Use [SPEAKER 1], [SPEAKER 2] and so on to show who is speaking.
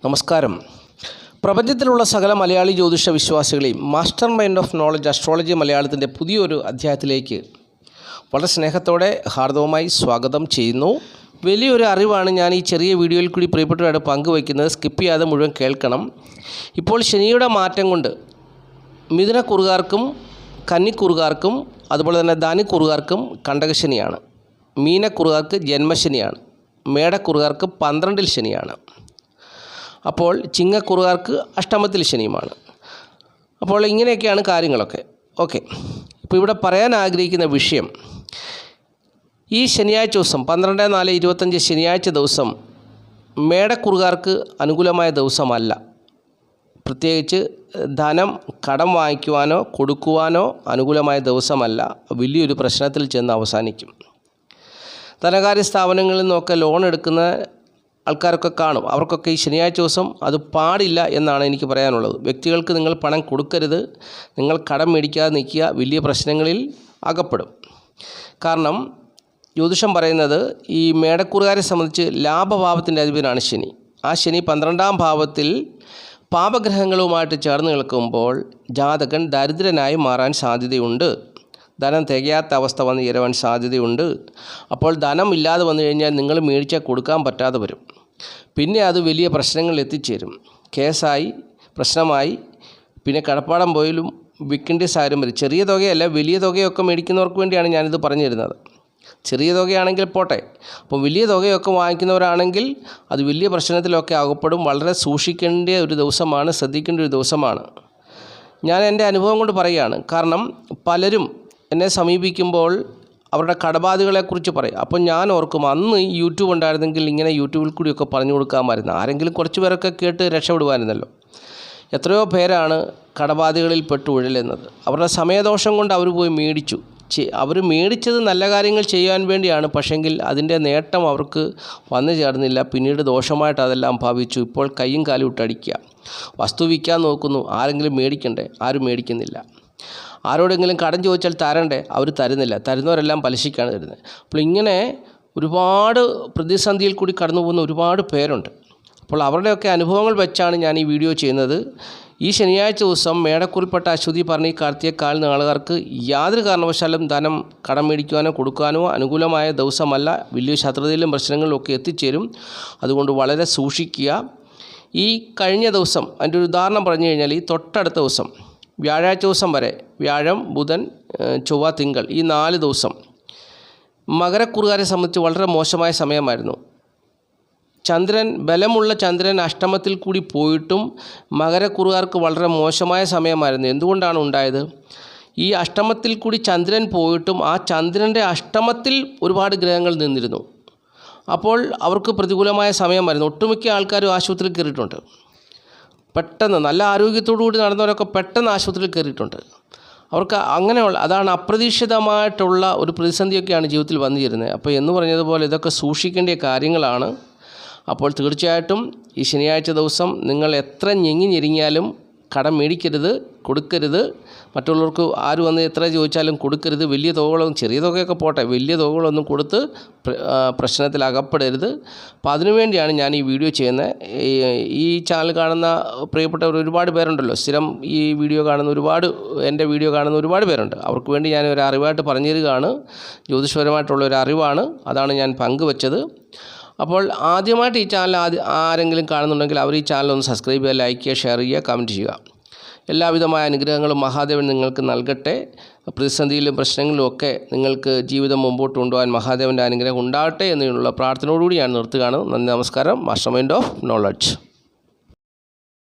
[SPEAKER 1] നമസ്കാരം. പ്രപഞ്ചത്തിലുള്ള സകല മലയാളി ജ്യോതിഷ വിശ്വാസികളെയും master mind of knowledge astrology മലയാളത്തിൻ്റെ പുതിയൊരു അധ്യായത്തിലേക്ക് വളരെ സ്നേഹത്തോടെ ഹാർദവമായി സ്വാഗതം ചെയ്യുന്നു. വലിയൊരു അറിവാണ് ഞാൻ ഈ ചെറിയ വീഡിയോയിൽ കൂടി പ്രിയപ്പെട്ടവരോട് പങ്കുവയ്ക്കുന്നത്. സ്കിപ്പ് ചെയ്യാതെ മുഴുവൻ കേൾക്കണം. ഇപ്പോൾ ശനിയുടെ മാറ്റം കൊണ്ട് മിഥുനക്കുറുകാർക്കും കന്നിക്കുറുകാർക്കും അതുപോലെ തന്നെ ധനുക്കുറുകാർക്കും കണ്ടകശനിയാണ്. മീനക്കുറുകാർക്ക് ജന്മശനിയാണ്. മേടക്കുറുകാർക്ക് 12-ൽ ശനിയാണ്. അപ്പോൾ ചിങ്ങക്കുറുകാർക്ക് അഷ്ടമത്തിൽ ശനിയുമാണ്. അപ്പോൾ ഇങ്ങനെയൊക്കെയാണ് കാര്യങ്ങളൊക്കെ. ഓക്കെ, ഇപ്പോൾ ഇവിടെ പറയാൻ ആഗ്രഹിക്കുന്ന വിഷയം, ഈ ശനിയാഴ്ച ദിവസം 12/4/25 ശനിയാഴ്ച ദിവസം മേടക്കുറുകാർക്ക് അനുകൂലമായ ദിവസമല്ല. പ്രത്യേകിച്ച് ധനം കടം വാങ്ങിക്കുവാനോ കൊടുക്കുവാനോ അനുകൂലമായ ദിവസമല്ല. വലിയൊരു പ്രശ്നത്തിൽ ചെന്ന് അവസാനിക്കും. ധനകാര്യ സ്ഥാപനങ്ങളിൽ നിന്നൊക്കെ ലോൺ എടുക്കുന്ന ആൾക്കാരൊക്കെ കാണും. അവർക്കൊക്കെ ഈ ശനിയാഴ്ച ദിവസം അത് പാടില്ല എന്നാണ് എനിക്ക് പറയാനുള്ളത്. വ്യക്തികൾക്ക് നിങ്ങൾ പണം കൊടുക്കരുത്, നിങ്ങൾ കടം മേടിക്കാതെ നിൽക്കുക, വലിയ പ്രശ്നങ്ങളിൽ അകപ്പെടും. കാരണം ജ്യോതിഷം പറയുന്നത് ഈ മേടക്കുറുകാരെ സംബന്ധിച്ച് ലാഭഭാവത്തിൻ്റെ അധിപനാണ് ശനി. ആ ശനി 12-ാം ഭാവത്തിൽ പാപഗ്രഹങ്ങളുമായിട്ട് ചേർന്ന് നിൽക്കുമ്പോൾ ജാതകൻ ദരിദ്രനായി മാറാൻ സാധ്യതയുണ്ട്. ധനം തികയാത്ത അവസ്ഥ വന്ന് ചേരുവാൻ സാധ്യതയുണ്ട്. അപ്പോൾ ധനം ഇല്ലാതെ വന്നു കഴിഞ്ഞാൽ നിങ്ങൾ മേടിച്ചാൽ കൊടുക്കാൻ പറ്റാതെ വരും. പിന്നെ അത് വലിയ പ്രശ്നങ്ങളിൽ എത്തിച്ചേരും. കേസായി, പ്രശ്നമായി, പിന്നെ കടപ്പാടം പോയാലും വിൽക്കേണ്ട സാഹചര്യം വരും. ചെറിയ തുകയല്ല, വലിയ തുകയൊക്കെ മേടിക്കുന്നവർക്ക് വേണ്ടിയാണ് ഞാനിത് പറഞ്ഞു തരുന്നത്. ചെറിയ തുകയാണെങ്കിൽ പോട്ടെ, അപ്പോൾ വലിയ തുകയൊക്കെ വാങ്ങിക്കുന്നവരാണെങ്കിൽ അത് വലിയ പ്രശ്നത്തിലൊക്കെ അകപ്പെടും. വളരെ സൂക്ഷിക്കേണ്ട ഒരു ദിവസമാണ്, ശ്രദ്ധിക്കേണ്ട ഒരു ദിവസമാണ്. ഞാൻ എൻ്റെ അനുഭവം കൊണ്ട് പറയുകയാണ്. കാരണം പലരും എന്നെ സമീപിക്കുമ്പോൾ അവരുടെ കടബാധകളെക്കുറിച്ച് പറയും. അപ്പോൾ ഞാൻ ഓർക്കും, അന്ന് യൂട്യൂബ് ഉണ്ടായിരുന്നെങ്കിൽ ഇങ്ങനെ യൂട്യൂബിൽ കൂടിയൊക്കെ പറഞ്ഞു കൊടുക്കാമായിരുന്നു. ആരെങ്കിലും കുറച്ച് പേരൊക്കെ കേട്ട് രക്ഷപ്പെടുമായിരുന്നല്ലോ. എത്രയോ പേരാണ് കടബാധകളിൽ പെട്ട് ഉഴലുന്നത്. അവരുടെ സമയദോഷം കൊണ്ട് അവർ പോയി മേടിച്ചു. അവർ മേടിച്ചത് നല്ല കാര്യങ്ങൾ ചെയ്യാൻ വേണ്ടിയാണ്. പക്ഷെങ്കിൽ അതിൻ്റെ നേട്ടം അവർക്ക് വന്നു ചേർന്നില്ല. പിന്നീട് ദോഷമായിട്ട് അതെല്ലാം ഭാവിച്ചു. ഇപ്പോൾ കൈയും കാലും ഇട്ടടിക്കുക. വസ്തു വിൽക്കാൻ നോക്കുന്നു, ആരെങ്കിലും മേടിക്കണ്ടേ? ആരും മേടിക്കുന്നില്ല. ആരോടെങ്കിലും കടം ചോദിച്ചാൽ തരണ്ടേ? അവർ തരുന്നില്ല. തരുന്നവരെല്ലാം പലിശയ്ക്കാണ് തരുന്നത്. അപ്പോൾ ഇങ്ങനെ ഒരുപാട് പ്രതിസന്ധിയിൽ കൂടി കടന്നു പോകുന്ന ഒരുപാട് പേരുണ്ട്. അപ്പോൾ അവരുടെയൊക്കെ അനുഭവങ്ങൾ വെച്ചാണ് ഞാൻ ഈ വീഡിയോ ചെയ്യുന്നത്. ഈ ശനിയാഴ്ച ദിവസം മേടക്കുറിൽപ്പെട്ട അശ്വതി ഭരണി കാർത്തിക കാൽ നാളുകാർക്ക് യാതൊരു കാരണവശാലും ധനം കടം മേടിക്കുവാനോ കൊടുക്കാനോ അനുകൂലമായ ദിവസമല്ല. വലിയ ശത്രുതയിലും പ്രശ്നങ്ങളിലും ഒക്കെ എത്തിച്ചേരും. അതുകൊണ്ട് വളരെ സൂക്ഷിക്കുക. ഈ കഴിഞ്ഞ ദിവസം അതിൻ്റെ ഒരു ഉദാഹരണം പറഞ്ഞു കഴിഞ്ഞാൽ, ഈ തൊട്ടടുത്ത ദിവസം വ്യാഴാഴ്ച ദിവസം വരെ, വ്യാഴം, ബുധൻ, ചൊവ്വ, തിങ്കൾ, ഈ 4 ദിവസം മകരക്കുറുകാരെ സംബന്ധിച്ച് വളരെ മോശമായ സമയമായിരുന്നു. ചന്ദ്രൻ, ബലമുള്ള ചന്ദ്രൻ അഷ്ടമത്തിൽ കൂടി പോയിട്ടും മകരക്കുറുകാർക്ക് വളരെ മോശമായ സമയമായിരുന്നു. എന്തുകൊണ്ടാണ് ഉണ്ടായത്? ഈ അഷ്ടമത്തിൽ കൂടി ചന്ദ്രൻ പോയിട്ടും ആ ചന്ദ്രൻ്റെ അഷ്ടമത്തിൽ ഒരുപാട് ഗ്രഹങ്ങൾ നിന്നിരുന്നു. അപ്പോൾ അവർക്ക് പ്രതികൂലമായ സമയമായിരുന്നു. ഒട്ടുമിക്ക ആൾക്കാരും ആശുപത്രിയിൽ കയറിയിട്ടുണ്ട്. പെട്ടെന്ന് നല്ല ആരോഗ്യത്തോടു കൂടി നടന്നവരൊക്കെ പെട്ടെന്ന് ആശുപത്രിയിൽ കയറിയിട്ടുണ്ട്. അവർക്ക് അങ്ങനെയുള്ള, അതാണ് അപ്രതീക്ഷിതമായിട്ടുള്ള ഒരു പ്രതിസന്ധിയൊക്കെയാണ് ജീവിതത്തിൽ വന്നു ചേരുന്നത്. അപ്പോൾ എന്ന് പറഞ്ഞതുപോലെ ഇതൊക്കെ സൂക്ഷിക്കേണ്ട കാര്യങ്ങളാണ്. അപ്പോൾ തീർച്ചയായിട്ടും ഈ ശനിയാഴ്ച ദിവസം നിങ്ങൾ എത്ര ഞെങ്ങിഞ്ഞെരിഞ്ഞാലും കടം മേടിക്കരുത്, കൊടുക്കരുത്. മറ്റുള്ളവർക്ക് ആര് വന്ന് എത്ര ചോദിച്ചാലും കൊടുക്കരുത്. വലിയ തുകകളൊന്നും, ചെറിയ തുകയൊക്കെ പോട്ടെ, വലിയ തുകകളൊന്നും കൊടുത്ത് പ്രശ്നത്തിൽ അകപ്പെടരുത്. അപ്പോൾ അതിനുവേണ്ടിയാണ് ഞാൻ ഈ വീഡിയോ ചെയ്യുന്നത്. ഈ ചാനൽ കാണുന്ന പ്രിയപ്പെട്ടവർ ഒരുപാട് പേരുണ്ടല്ലോ. സ്ഥിരം ഈ വീഡിയോ കാണുന്ന എൻ്റെ വീഡിയോ കാണുന്ന ഒരുപാട് പേരുണ്ട്. അവർക്ക് വേണ്ടി ഞാൻ ഒരു അറിവായിട്ട് പറഞ്ഞു തരികയാണ്. ജ്യോതിഷപരമായിട്ടുള്ള ഒരു അറിവാണ്, അതാണ് ഞാൻ പങ്കുവച്ചത്. അപ്പോൾ ആദ്യമായിട്ട് ഈ ചാനൽ ആരെങ്കിലും കാണുന്നുണ്ടെങ്കിൽ അവർ ഈ ചാനലൊന്ന് സബ്സ്ക്രൈബ് ചെയ്യുക, ലൈക്ക് ചെയ്യുക, ഷെയർ ചെയ്യുക, കമൻറ്റ് ചെയ്യുക. എല്ലാവിധമായ അനുഗ്രഹങ്ങളും മഹാദേവൻ നിങ്ങൾക്ക് നൽകട്ടെ. പ്രതിസന്ധിയിലും പ്രശ്നങ്ങളിലും ഒക്കെ നിങ്ങൾക്ക് ജീവിതം മുമ്പോട്ട് കൊണ്ടുപോകാൻ മഹാദേവൻ്റെ അനുഗ്രഹം ഉണ്ടാകട്ടെ എന്നുള്ള പ്രാർത്ഥനയോടുകൂടി ഞാൻ നിർത്തുകയാണ്. നന്ദി, നമസ്കാരം. Master mind of knowledge.